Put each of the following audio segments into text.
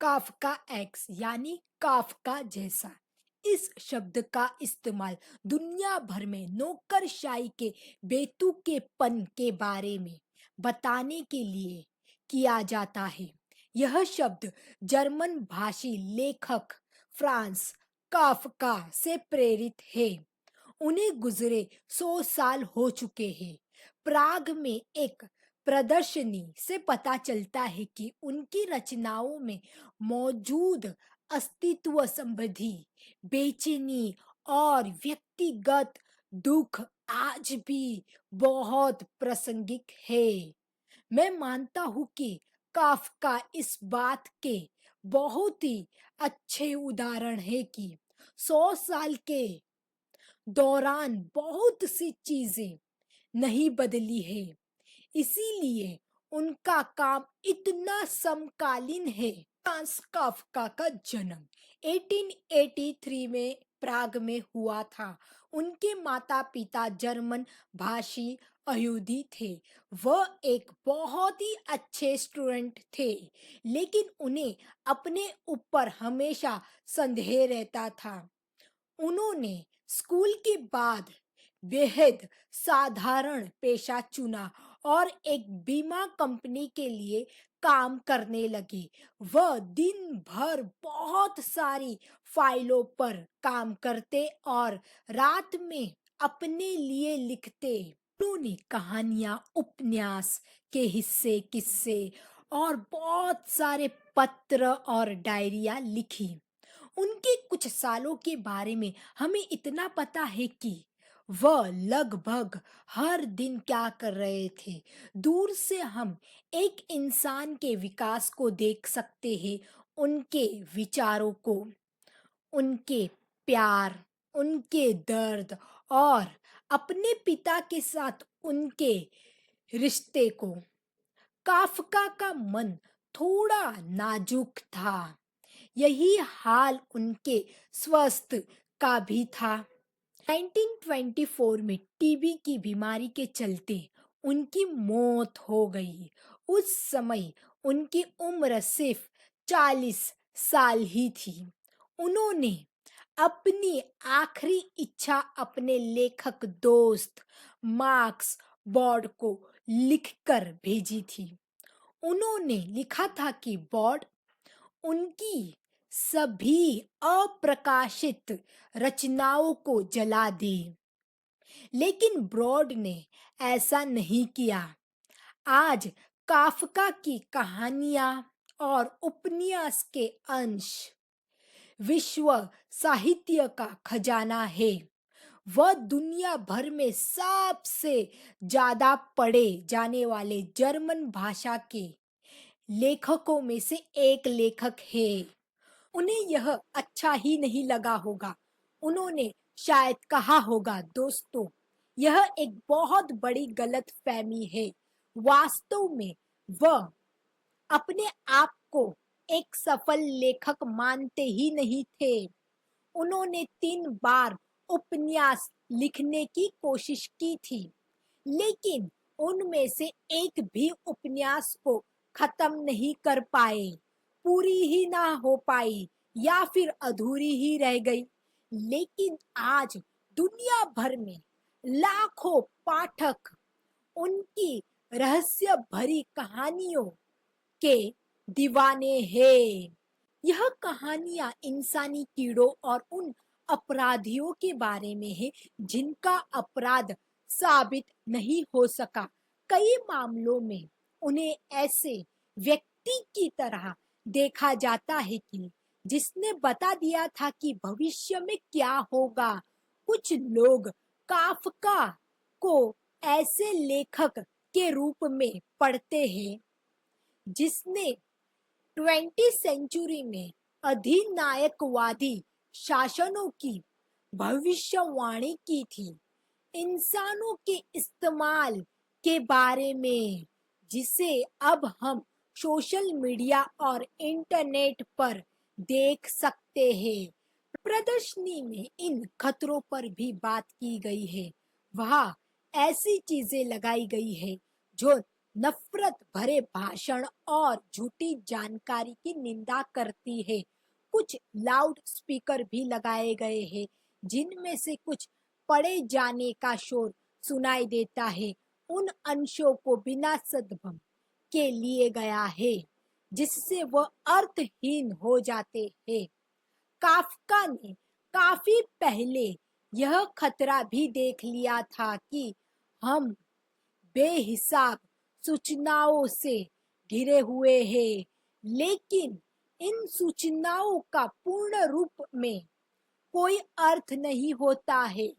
काफ़का x यानी काफ़का जैसा। इस शब्द का इस्तेमाल दुनिया भर में नौकरशाही के बेतुकेपन के बारे में बताने के लिए किया जाता है। यह शब्द जर्मन भाषी लेखक फ्रांस काफ़का से प्रेरित है। उन्हें गुजरे 100 साल हो चुके हैं। प्राग में एक प्रदर्शनी से पता चलता है कि उनकी रचनाओं में मौजूद अस्तित्व संबंधी बेचैनी और व्यक्तिगत दुख आज भी बहुत प्रासंगिक है। मैं मानता हूँ कि काफ्का इस बात के बहुत ही अच्छे उदाहरण है कि 100 साल के दौरान बहुत सी चीजें नहीं बदली है, इसीलिए उनका काम इतना समकालीन है। फ्रांज काफ्का का जन्म 1883 में प्राग में हुआ था। उनके माता-पिता जर्मन भाषी यहूदी थे। वह एक बहुत ही अच्छे स्टूडेंट थे, लेकिन उन्हें अपने ऊपर हमेशा संदेह रहता था। उन्होंने स्कूल के बाद बेहद साधारण पेशा चुना और एक बीमा कंपनी के लिए काम करने लगे। वह दिन भर बहुत सारी फाइलों पर काम करते और रात में अपने लिए लिखते। उन्होंने कहानियां, उपन्यास के हिस्से, किस्से और बहुत सारे पत्र और डायरिया लिखी। उनके कुछ सालों के बारे में हमें इतना पता है कि वह लगभग हर दिन क्या कर रहे थे। दूर से हम एक इंसान के विकास को देख सकते हैं, उनके विचारों को, उनके प्यार, उनके दर्द और अपने पिता के साथ उनके रिश्ते को। काफ्का का मन थोड़ा नाजुक था। यही हाल उनके स्वास्थ्य का भी था। 1924 में टीबी की बीमारी के चलते उनकी मौत हो गई। उस समय उनकी उम्र सिर्फ 40 साल ही थी। उन्होंने अपनी आखिरी इच्छा अपने लेखक दोस्त मार्क्स बॉर्ड को लिखकर भेजी थी। उन्होंने लिखा था कि बॉर्ड उनकी सभी अप्रकाशित रचनाओं को जला दे, लेकिन ब्रॉड ने ऐसा नहीं किया। आज काफ्का की कहानियां और उपन्यास के अंश विश्व साहित्य का खजाना है। वह दुनिया भर में सबसे ज्यादा पढ़े जाने वाले जर्मन भाषा के लेखकों में से एक लेखक है। उन्हें यह अच्छा ही नहीं लगा होगा। उन्होंने शायद कहा होगा, दोस्तों, यह एक बहुत बड़ी गलतफहमी है। वास्तव में वह अपने आप को एक सफल लेखक मानते ही नहीं थे। उन्होंने 3 बार उपन्यास लिखने की कोशिश की थी, लेकिन उनमें से एक भी उपन्यास को खत्म नहीं कर पाए। पूरी ही ना हो पाई या फिर अधूरी ही रह गई। लेकिन आज दुनिया भर में लाखों पाठक उनकी रहस्य भरी कहानियों के दीवाने हैं। यह कहानियां इंसानी कीड़ों और उन अपराधियों के बारे में है जिनका अपराध साबित नहीं हो सका। कई मामलों में उन्हें ऐसे व्यक्ति की तरह देखा जाता है कि जिसने बता दिया था कि भविष्य में क्या होगा। कुछ लोग काफ्का को ऐसे लेखक के रूप में पढ़ते हैं जिसने 20 सेंचुरी में अधिनायकवादी शासनों की भविष्यवाणी की थी, इंसानों के इस्तेमाल के बारे में, जिसे अब हम सोशल मीडिया और इंटरनेट पर देख सकते हैं। प्रदर्शनी में इन खतरों पर भी बात की गई है। वहाँ ऐसी चीजें लगाई गई है जो नफरत भरे भाषण और झूठी जानकारी की निंदा करती है। कुछ लाउड स्पीकर भी लगाए गए हैं, जिनमें से कुछ पड़े जाने का शोर सुनाई देता है। उन अंशों को बिना सद्भव के लिए गया है, जिससे वह अर्थहीन हो जाते हैं। काफ्का ने काफी पहले यह खतरा भी देख लिया था कि हम बेहिसाब सूचनाओं से घिरे हुए हैं, लेकिन इन सूचनाओं का पूर्ण रूप में कोई अर्थ नहीं होता है।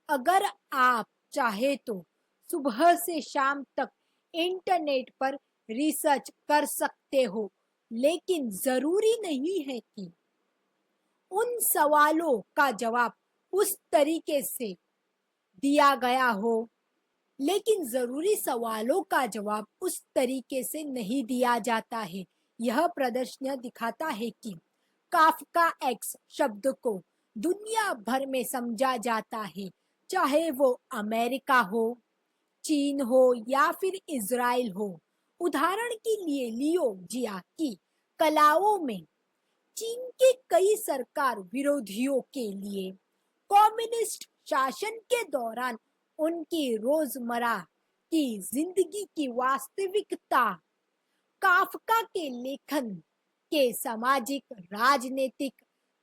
अगर आप चाहे तो सुबह से शाम तक इंटरनेट पर रिसर्च कर सकते हो, लेकिन जरूरी नहीं है कि उन सवालों का जवाब उस तरीके से दिया गया हो। लेकिन जरूरी सवालों का जवाब उस तरीके से नहीं दिया जाता है। यह प्रदर्शन दिखाता है कि काफ्का एक्स शब्द को दुनिया भर में समझा जाता है, चाहे वो अमेरिका हो, चीन हो या फिर इजराइल हो। उदाहरण के लिए लियो जिया की कलाओं में चीन के कई सरकार विरोधियों के लिए कम्युनिस्ट शासन के दौरान उनकी रोजमर्रा की जिंदगी की वास्तविकता काफका के लेखन के सामाजिक राजनीतिक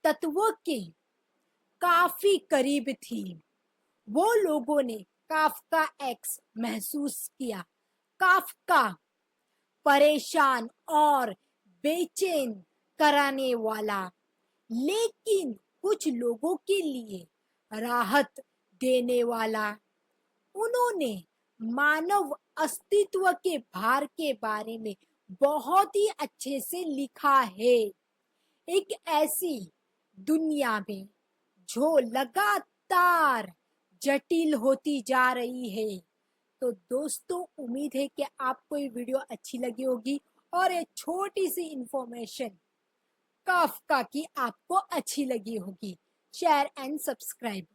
तत्वों के काफी करीब थी। वो लोगों ने काफका एक्स महसूस किया। काफका परेशान और बेचैन कराने वाला, लेकिन कुछ लोगों के लिए राहत देने वाला। उन्होंने मानव अस्तित्व के भार के बारे में बहुत ही अच्छे से लिखा है। एक ऐसी दुनिया में जो लगातार जटिल होती जा रही है। तो दोस्तों, उम्मीद है कि आपको ये वीडियो अच्छी लगी होगी और ये छोटी सी इंफॉर्मेशन काफका की आपको अच्छी लगी होगी। Share and subscribe.